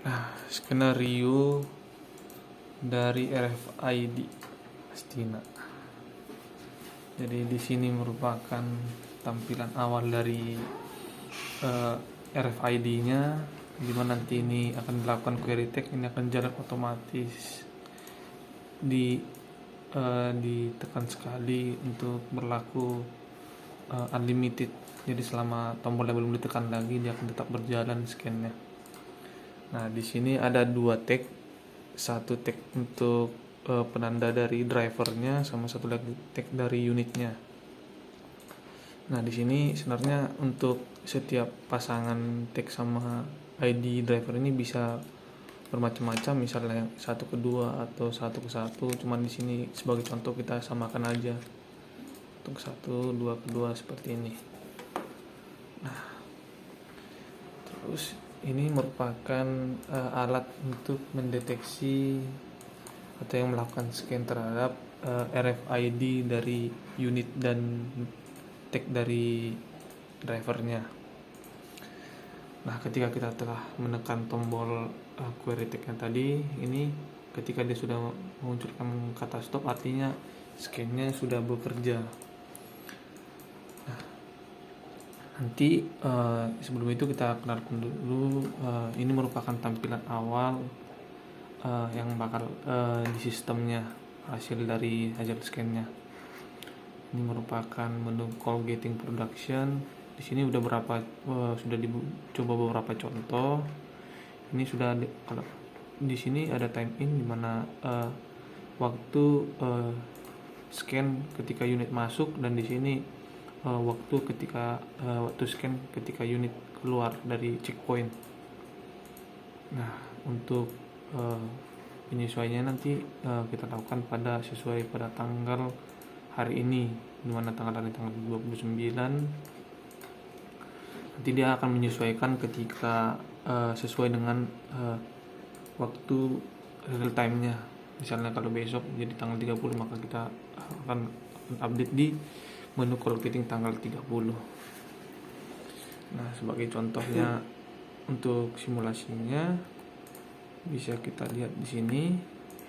Nah, skenario dari RFID Astina. Jadi di sini merupakan tampilan awal dari RFID-nya, di mana nanti ini akan dilakukan query tag, ini akan jalan otomatis ditekan sekali untuk berlaku unlimited. Jadi selama tombolnya belum ditekan lagi, dia akan tetap berjalan scan-nya. Nah, di sini ada dua tag, satu tag untuk penanda dari drivernya, sama satu lagi tag dari unitnya. Nah, di sini sebenarnya untuk setiap pasangan tag sama ID driver ini bisa bermacam-macam, misalnya satu ke dua atau satu ke satu. Cuman di sini sebagai contoh kita samakan aja untuk satu, dua ke dua seperti ini. Nah, terus ini merupakan alat untuk mendeteksi atau yang melakukan scan terhadap RFID dari unit dan tag dari drivernya. Nah, ketika kita telah menekan tombol query tag-nya tadi, ini ketika dia sudah mengunculkan kata stop, artinya scan-nya sudah bekerja. Nah, nanti sebelum itu kita kenalkan dulu, ini merupakan tampilan awal yang bakal di sistemnya, hasil scan-nya. Ini merupakan menu call getting production. Di sini sudah dicoba beberapa contoh. Ini sudah kalau di sini ada time in, di mana waktu scan ketika unit masuk, dan di sini waktu scan ketika unit keluar dari checkpoint. Nah, untuk penyesuaiannya nanti kita lakukan sesuai pada tanggal hari ini, dimana tanggal 29. Nanti dia akan menyesuaikan ketika sesuai dengan waktu real time-nya. Misalnya kalau besok jadi tanggal 30, maka kita akan update di menu call getting tanggal 30. Nah, sebagai contohnya untuk simulasinya bisa kita lihat di sini.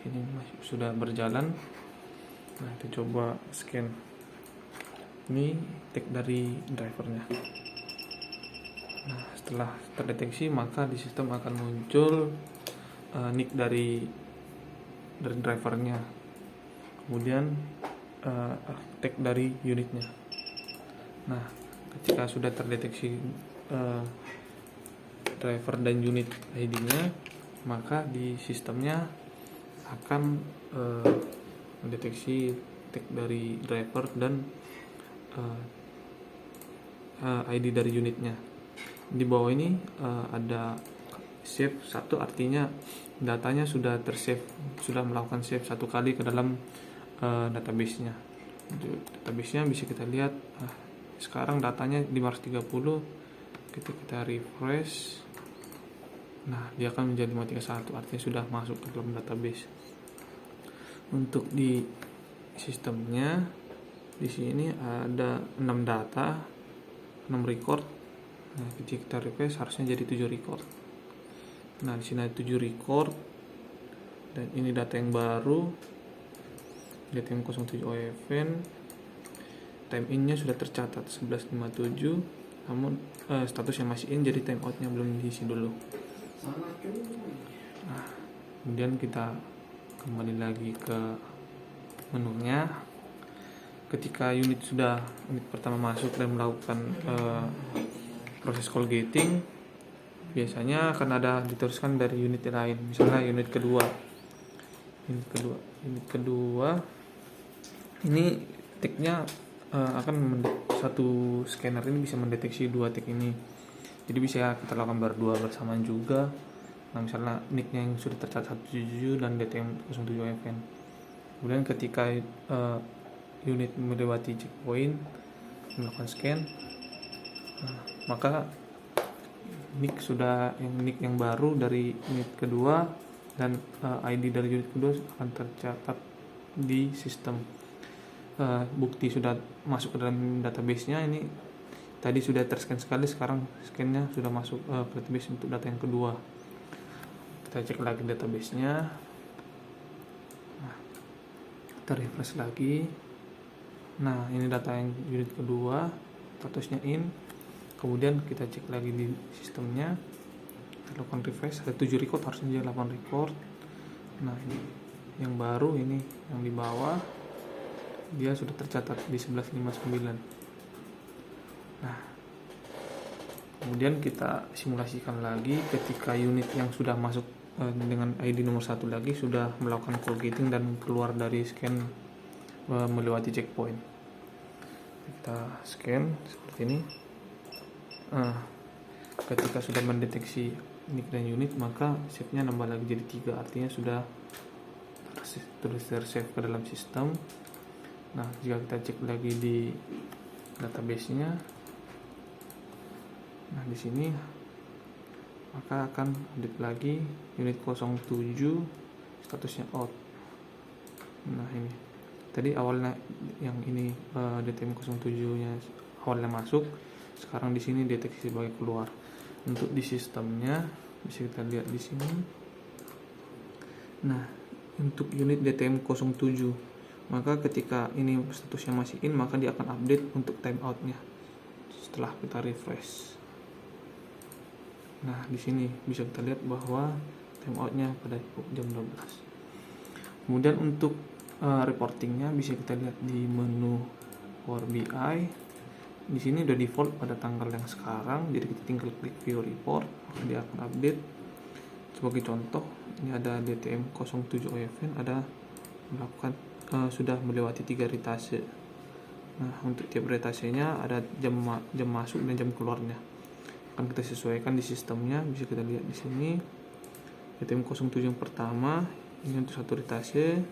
Ini masih sudah berjalan. Nah, kita coba scan. Ini tag dari drivernya. Nah, setelah terdeteksi, maka di sistem akan muncul nick dari drivernya, kemudian tag dari unitnya. Nah, ketika sudah terdeteksi driver dan unit ID-nya, maka di sistemnya akan mendeteksi tag dari driver dan ID dari unitnya. Di bawah ini ada save satu, artinya datanya sudah tersave, sudah melakukan save satu kali ke dalam database-nya. Database-nya bisa kita lihat sekarang datanya 530. Kita refresh, nah dia akan menjadi 531, artinya sudah masuk ke dalam database. Untuk di sistemnya, di sini ada 6 data, 6 record. Nah, ketika kita refresh harusnya jadi 7 record. Nah, di sini ada 7 record, dan ini data yang baru, DTM 07 event. Time in-nya sudah tercatat 11.57, namun statusnya masih in, jadi time out-nya belum diisi dulu. Nah, kemudian kita kembali lagi ke menunya. Ketika unit pertama masuk dan melakukan proses call getting, biasanya akan ada diteruskan dari unit lain. Misalnya unit kedua ini tagnya akan satu scanner ini bisa mendeteksi dua tag ini, jadi bisa kita lakukan berdua bersamaan juga. Nah, misalnya nicknya yang sudah tercatat 17 dan DTM 07 event. Kemudian ketika unit melewati checkpoint melakukan scan, maka nick yang baru dari unit kedua dan ID dari unit kedua akan tercatat di sistem. Bukti sudah masuk ke dalam database-nya. Ini tadi sudah terscan sekali, sekarang scan-nya sudah masuk ke database untuk data yang kedua. kita cek lagi database-nya. Nah, kita refresh lagi. Nah, ini data yang unit kedua, statusnya in. Kemudian kita cek lagi di sistemnya, kita lakukan refresh, ada 7 record, harusnya dia 8 record. Nah, ini yang baru, ini yang di bawah dia sudah tercatat di 1159. Nah, kemudian kita simulasikan lagi ketika unit yang sudah masuk dengan ID nomor 1 lagi sudah melakukan call gating dan keluar dari scan melewati checkpoint. Kita scan seperti ini. Ketika sudah mendeteksi nick dan unit, maka save-nya nambah lagi jadi 3, artinya sudah tersave ke dalam sistem. Nah, jika kita cek lagi di database-nya, nah di sini maka akan update lagi unit 07 statusnya out. Nah, ini tadi awalnya yang ini DTM 07-nya awalnya masuk, sekarang di sini deteksi sebagai keluar. Untuk di sistemnya bisa kita lihat di sini. Nah, untuk unit DTM 07, maka ketika ini statusnya masih in, maka dia akan update untuk timeoutnya setelah kita refresh. Nah, di sini bisa kita lihat bahwa timeoutnya pada jam 12. Kemudian untuk reportingnya bisa kita lihat di menu Power BI. Di sini udah default pada tanggal yang sekarang, jadi kita tinggal klik view report, maka dia akan update. Sebagai contoh, ini ada DTM 07 OFN, ada melakukan sudah melewati 3 ritase. Nah, untuk tiap ritasenya ada jam masuk dan jam keluarnya. Akan kita sesuaikan di sistemnya, bisa kita lihat di sini. DTM 07 yang pertama, ini untuk 1 ritase,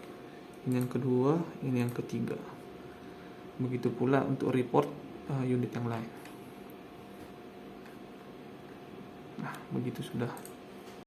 ini yang kedua, ini yang ketiga. Begitu pula untuk report unit yang lain. Nah, begitu sudah